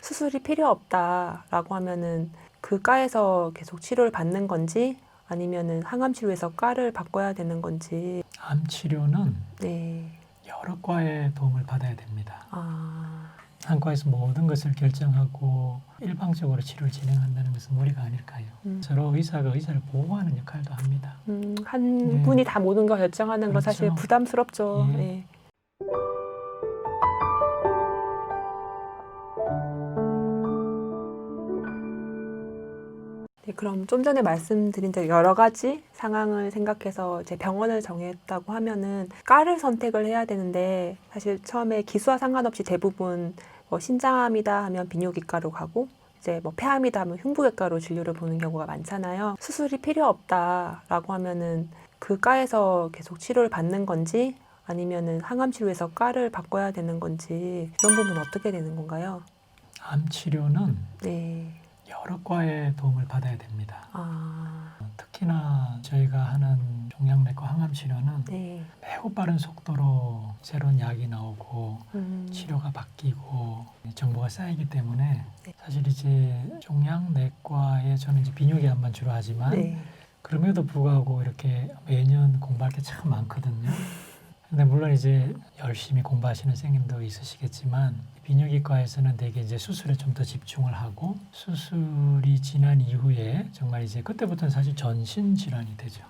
수술이 필요 없다라고 하면은 그 과에서 계속 치료를 받는 건지 아니면은 항암 치료에서 과를 바꿔야 되는 건지. 암 치료는 네. 여러 과의 도움을 받아야 됩니다. 아, 한 과에서 모든 것을 결정하고 일방적으로 치료를 진행한다는 것은 무리가 아닐까요? 서로 의사가 의사를 보호하는 역할도 합니다. 한 네. 분이 다 모든 걸 결정하는 건 사실 그렇죠. 부담스럽죠. 예. 예. 네, 그럼 좀 전에 말씀드린 대로 여러 가지 상황을 생각해서 이제 병원을 정했다고 하면은 과를 선택을 해야 되는데, 사실 처음에 기수와 상관없이 대부분 뭐 신장암이다 하면 비뇨기과로 가고, 이제 뭐 폐암이다 하면 흉부외과로 진료를 보는 경우가 많잖아요. 수술이 필요 없다라고 하면은 그 과에서 계속 치료를 받는 건지 아니면은 항암 치료에서 과를 바꿔야 되는 건지, 이런 부분은 어떻게 되는 건가요? 암 치료는 네. 여러 과의 도움을 받아야 됩니다. 아, 특히나 저희가 하는 종양내과 항암 치료는 네. 매우 빠른 속도로 새로운 약이 나오고 음, 치료가 바뀌고 정보가 쌓이기 때문에 네. 사실 이제 종양내과에 저는 이제 비뇨기암만 주로 하지만 네. 그럼에도 불구하고 이렇게 매년 공부할 게 참 많거든요. 근데 물론 이제 열심히 공부하시는 선생님도 있으시겠지만 비뇨기과에서는 대개 이제 수술에 좀 더 집중을 하고 수술이 지난 이후에 정말 이제 그때부터는 사실 전신 질환이 되죠.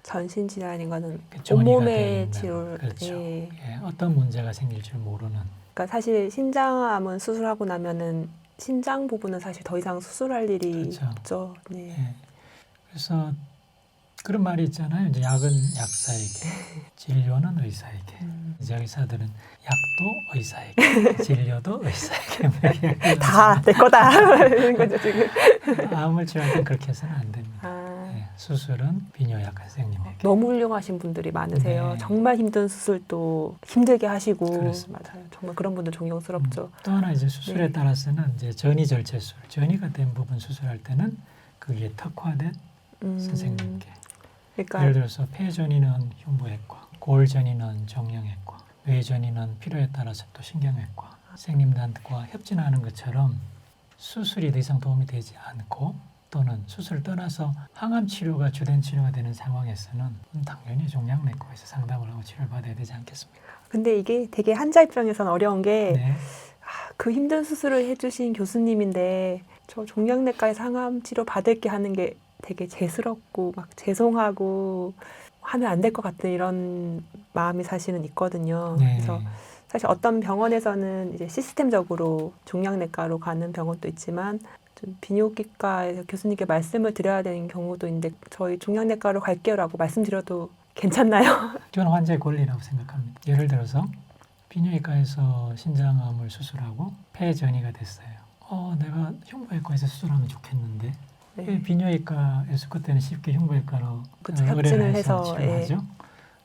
전신 질환인 거는 전이가 온몸의 되는, 치료를. 그렇죠. 예. 예, 어떤 문제가 생길 줄 모르는. 그러니까 사실 신장암은 수술하고 나면은 신장 부분은 사실 더 이상 수술할 일이 그렇죠. 없죠. 네. 예. 그래서 그런 말이 있잖아요. 이제 약은 약사에게, 진료는 의사에게. 이제 의사들은 약도 의사에게, 진료도 의사에게. 다 내 거다 이런 거죠 지금. 암을 치료할 땐 그렇게 해서는 안 됩니다. 아, 예, 수술은 비뇨약과 선생님에게. 너무 훌륭하신 분들이 많으세요. 네. 정말 힘든 수술도 힘들게 하시고. 그렇습니다. 맞아요. 정말 그런 분들 존경스럽죠. 또 하나 이제 수술에 네. 따라서는 이제 전이절제술, 전이가 된 부분 수술할 때는 그게 특화된 선생님께. 그러니까 예를 들어서 폐전이는 흉부외과, 골전이는 정형외과, 뇌전이는 필요에 따라서 또 신경외과 선생님들과 협진하는 것처럼 수술이 더 이상 도움이 되지 않고 또는 수술을 떠나서 항암 치료가 주된 치료가 되는 상황에서는 당연히 종양내과에서 상담을 하고 치료를 받아야 되지 않겠습니까? 근데 이게 되게 환자 입장에서는 어려운 게, 네, 그 힘든 수술을 해주신 교수님인데 저 종양내과에서 항암 치료 받을게 하는 게 되게 죄스럽고 막 죄송하고 하면 안 될 것 같은 이런 마음이 사실은 있거든요. 네, 그래서 사실 어떤 병원에서는 이제 시스템적으로 종양내과로 가는 병원도 있지만, 좀 비뇨기과에서 교수님께 말씀을 드려야 되는 경우도 있는데, 저희 종양내과로 갈게요라고 말씀드려도 괜찮나요? 저는 환자의 권리라고 생각합니다. 예를 들어서 비뇨기과에서 신장암을 수술하고 폐전이가 됐어요. 내가 흉부외과에서 수술하면 좋겠는데 왜 네. 비뇨기과에서 그때는 쉽게 흉부외과로 그쵸, 의뢰를 협진을 해서 해서, 치료하죠.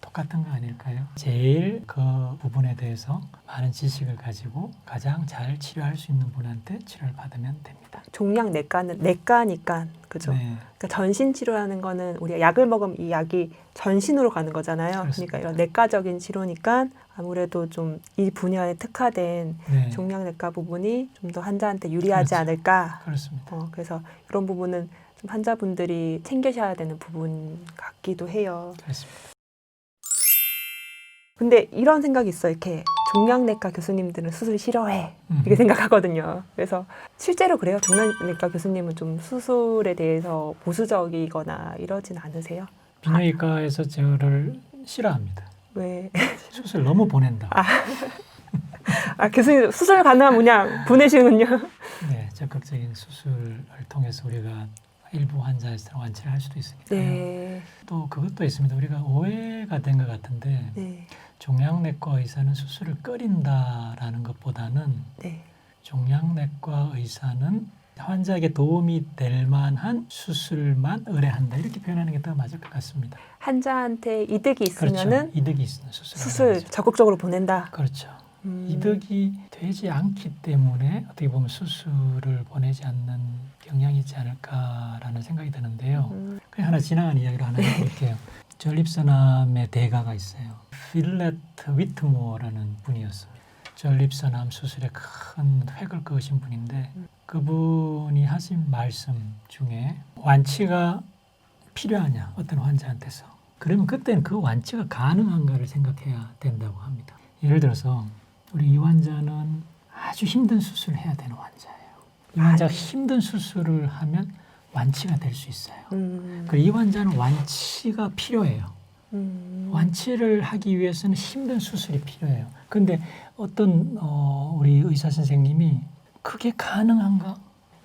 똑같은 거 아닐까요? 제일 그 부분에 대해서 많은 지식을 가지고 가장 잘 치료할 수 있는 분한테 치료를 받으면 됩니다. 종양내과는 내과니까, 그죠? 네, 그러니까 전신 치료라는 거는 우리가 약을 먹으면 이 약이 전신으로 가는 거잖아요. 그렇습니다. 그러니까 이런 내과적인 치료니까 아무래도 좀 이 분야에 특화된 네, 종양내과 부분이 좀 더 환자한테 유리하지 그렇죠. 않을까. 그렇습니다. 그래서 이런 부분은 좀 환자분들이 챙겨셔야 되는 부분 같기도 해요. 그렇습니다. 근데 이런 생각이 있어요. 이렇게 종양내과 교수님들은 수술 싫어해. 이렇게 생각하거든요. 그래서 실제로 그래요. 종양내과 교수님은 좀 수술에 대해서 보수적이거나 이러진 않으세요? 비뇨기과에서 저를 싫어합니다. 왜? 수술 너무 보낸다. 교수님 수술 가능하면 그냥 보내시는군요. 네, 적극적인 수술을 통해서 우리가 일부 환자에서 완치를 할 수도 있으니까요. 네. 또 그것도 있습니다. 우리가 오해가 된 것 같은데 네. 종양내과 의사는 수술을 꺼린다라는 것보다는 네. 종양내과 의사는 환자에게 도움이 될 만한 수술만 의뢰한다. 이렇게 표현하는 게 더 맞을 것 같습니다. 환자한테 이득이 있으면은 그렇죠. 이득이 있는 수술을 수술 하는 거죠. 적극적으로 보낸다. 그렇죠. 이득이 되지 않기 때문에 어떻게 보면 수술을 보내지 않는 경향이 있지 않을까라는 생각이 드는데요. 그냥 하나 지나간 이야기로 하나 해볼게요. 전립선암의 대가가 있어요. 필렛 위트모어라는 분이었습니다. 전립선암 수술에 큰 획을 그으신 분인데 그분이 하신 말씀 중에 완치가 필요하냐 어떤 환자한테서 그러면 그때는 그 완치가 가능한가를 생각해야 된다고 합니다. 예를 들어서 우리 이 환자는 아주 힘든 수술을 해야 되는 환자예요. 이 환자가 힘든 수술을 하면 완치가 될 수 있어요. 그리고 이 환자는 완치가 필요해요. 완치를 하기 위해서는 힘든 수술이 필요해요. 그런데 어떤 우리 의사 선생님이 그게 가능한가?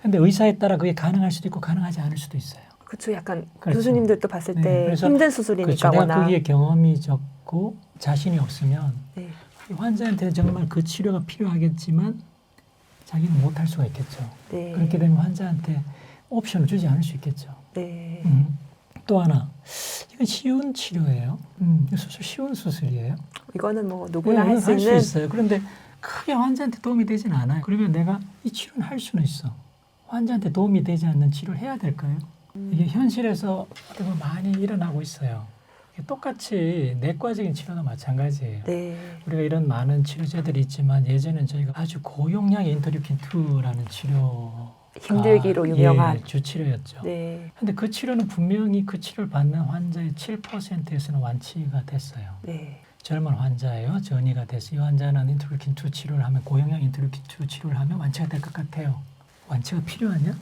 근데 의사에 따라 그게 가능할 수도 있고 가능하지 않을 수도 있어요. 그렇죠. 약간 그렇죠. 교수님들도 봤을 네, 때 그래서 힘든 수술이니까 그렇죠. 내가 워낙. 거기에 경험이 적고 자신이 없으면 네. 이 환자한테는 정말 그 치료가 필요하겠지만 자기는 못할 수가 있겠죠. 네. 그렇게 되면 환자한테 옵션을 주지 않을 수 있겠죠. 네. 또 하나, 이건 쉬운 치료예요. 이 수술 쉬운 수술이에요. 이거는 뭐 누구나 할 수 할 수 있는. 있어요. 그런데 크게 환자한테 도움이 되진 않아요. 그러면 내가 이 치료는 할 수는 있어. 환자한테 도움이 되지 않는 치료를 해야 될까요? 이게 현실에서 어떻게 보면 많이 일어나고 있어요. 똑같이 내과적인 치료도 마찬가지예요. 네. 우리가 이런 많은 치료제들이 있지만 예전엔 저희가 아주 고용량의 인터류킨-2라는 치료가 힘들기로 유명한. 예, 주치료였죠. 네. 근데 그 치료는 분명히 그 치료를 받는 환자의 7%에서는 완치가 됐어요. 네. 젊은 환자예요. 전이가 돼서 이 환자는 인터류킨-2 치료를 하면 고용량 인터류킨-2 치료를 하면 완치가 될 것 같아요. 완치가 필요하냐?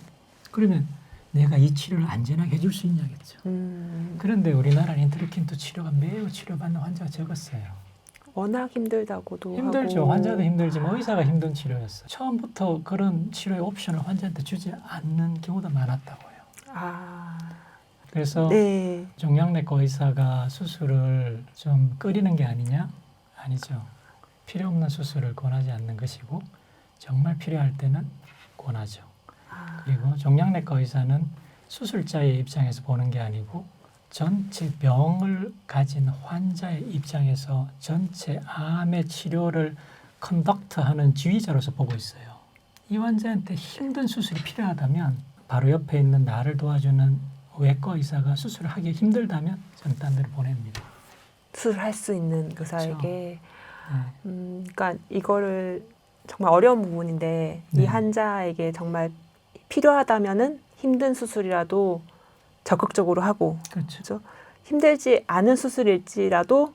그러면 내가 이 치료를 안전하게 해줄 수 있냐겠죠. 그런데 우리나라는 인터류킨-2 치료가 매우 치료받는 환자가 적었어요. 워낙 힘들다고도 힘들죠. 하고. 환자도 힘들지만 의사가 힘든 치료였어요. 처음부터 그런 치료의 옵션을 환자한테 주지 않는 경우도 많았다고요. 아. 그래서 네. 종양내과 의사가 수술을 좀 꺼리는 게 아니냐? 아니죠. 필요 없는 수술을 권하지 않는 것이고 정말 필요할 때는 권하죠. 그리고 종양내과 의사는 수술자의 입장에서 보는 게 아니고 전체 병을 가진 환자의 입장에서 전체 암의 치료를 컨덕트하는 지휘자로서 보고 있어요. 이 환자한테 힘든 수술이 필요하다면 바로 옆에 있는 나를 도와주는 외과 의사가 수술을 하기 힘들다면 저는 딴 데로 보냅니다. 수술할 수 있는 의사에게. 네. 그러니까 이거를 정말 어려운 부분인데 네. 이 환자에게 정말 필요하다면은 힘든 수술이라도 적극적으로 하고, 그렇죠. 그렇죠? 힘들지 않은 수술일지라도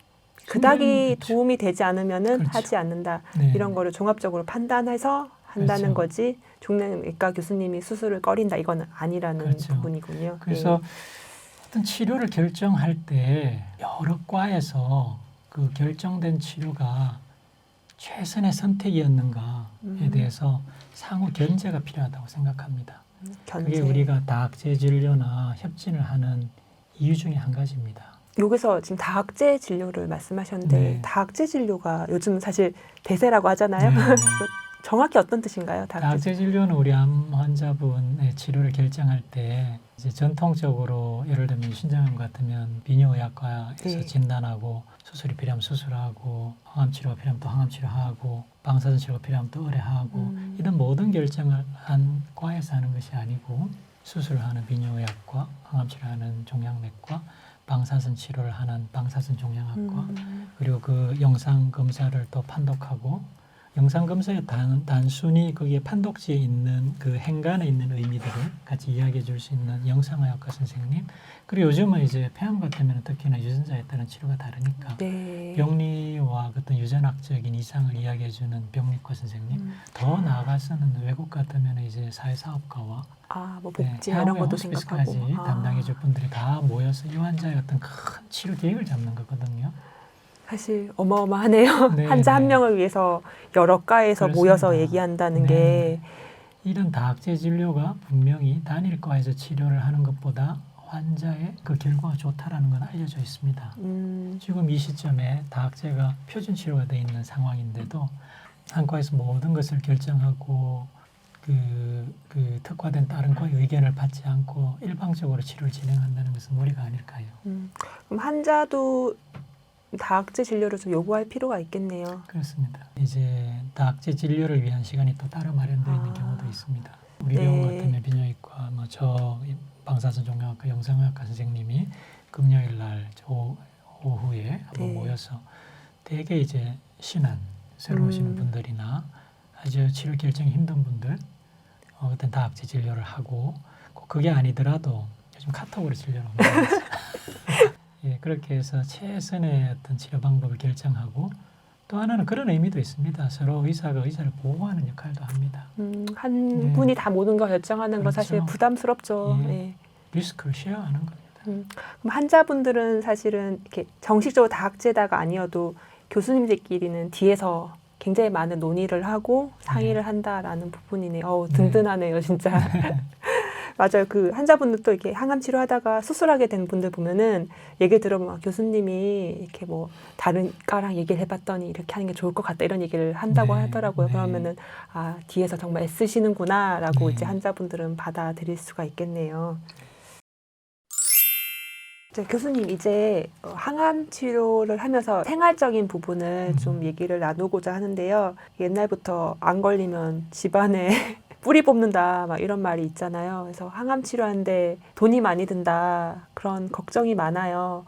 그닥이 그렇죠. 도움이 되지 않으면은 그렇죠. 하지 않는다. 네. 이런 거를 종합적으로 판단해서 한다는 그렇죠. 거지. 종양외과 교수님이 수술을 꺼린다 이거는 아니라는 그렇죠. 부분이군요. 그래서 어떤 치료를 결정할 때 여러 과에서 그 결정된 치료가 최선의 선택이었는가에 대해서 상호 견제가 필요하다고 생각합니다. 견제. 그게 우리가 다학제 진료나 협진을 하는 이유 중에 한 가지입니다. 여기서 지금 다학제 진료를 말씀하셨는데 네. 다학제 진료가 요즘 사실 대세라고 하잖아요. 네. 정확히 어떤 뜻인가요? 다학제 진료는 우리 암 환자분의 치료를 결정할 때 이제 전통적으로 예를 들면 신장암 같으면 비뇨의학과에서 네. 진단하고 수술이 필요하면 수술하고 항암 치료가 필요하면 또 항암 치료하고 방사선 치료가 필요하면 또 의뢰하고 이런 모든 결정을 한 과에서 하는 것이 아니고 수술을 하는 비뇨의학과, 항암 치료하는 종양내과, 방사선 치료를 하는 방사선 종양학과 그리고 그 영상 검사를 또 판독하고 영상 검사에 단순히 거기에 판독지에 있는 그 행간에 있는 의미들을 같이 이야기해 줄 수 있는 영상의학과 선생님 그리고 요즘은 이제 폐암 같으면 특히나 유전자에 따른 치료가 다르니까 네. 병리와 어떤 유전학적인 이상을 이야기해 주는 병리과 선생님 더 나아가서는 외국 같으면 이제 사회사업가와 뭐 복지 이런 향후에 것도 호스피스까지 생각하고 담당해 줄 분들이 다 모여서 이 환자의 어떤 큰 치료 계획을 잡는 거거든요. 사실 어마어마하네요. 네, 환자 한 네. 명을 위해서 여러 과에서 그렇습니다. 모여서 얘기한다는 네. 게 이런 다학제 진료가 분명히 단일과에서 치료를 하는 것보다 환자의 그 결과가 좋다라는 건 알려져 있습니다. 지금 이 시점에 다학제가 표준 치료가 돼 있는 상황인데도 한과에서 모든 것을 결정하고 그 특화된 다른 과의 의견을 받지 않고 일방적으로 치료를 진행한다는 것은 무리가 아닐까요? 그럼 환자도 다학제 진료를 좀 요구할 필요가 있겠네요. 그렇습니다. 이제 다학제 진료를 위한 시간이 또 따로 마련되어 있는 경우도 있습니다. 우리 네. 병원 같으면 비뇨기과, 저 방사선 종양학과, 영상의학과 선생님이 금요일 날 오후에 한번 네. 모여서 대개 이제 신안 새로 오시는 분들이나 아주 치료 결정이 힘든 분들 그때 다학제 진료를 하고 꼭 그게 아니더라도 요즘 카톡으로 진료를 합니다. 예, 그렇게 해서 최선의 어떤 치료 방법을 결정하고 또 하나는 그런 의미도 있습니다. 서로 의사가 의사를 보호하는 역할도 합니다. 한 네. 분이 다 모든 걸 결정하는 건 사실 그렇죠. 부담스럽죠. 예. 예. 리스크를 쉐어하는 겁니다. 그럼 환자분들은 사실은 이렇게 정식적으로 다학제다가 아니어도 교수님들끼리는 뒤에서 굉장히 많은 논의를 하고 상의를 한다라는 부분이네요. 어우, 든든하네요, 진짜. 맞아요. 그 환자분들 또 이렇게 항암 치료하다가 수술하게 된 분들 보면은 얘기 들어보면 교수님이 이렇게 뭐 다른 과랑 얘기를 해봤더니 이렇게 하는 게 좋을 것 같다 이런 얘기를 한다고 네, 하더라고요. 네. 그러면은 아 뒤에서 정말 애쓰시는구나라고 네. 이제 환자분들은 받아들일 수가 있겠네요. 교수님 이제 항암 치료를 하면서 생활적인 부분을 좀 얘기를 나누고자 하는데요. 옛날부터 안 걸리면 집안에 뿌리 뽑는다 막 이런 말이 있잖아요. 그래서 항암 치료하는데 돈이 많이 든다 그런 걱정이 많아요.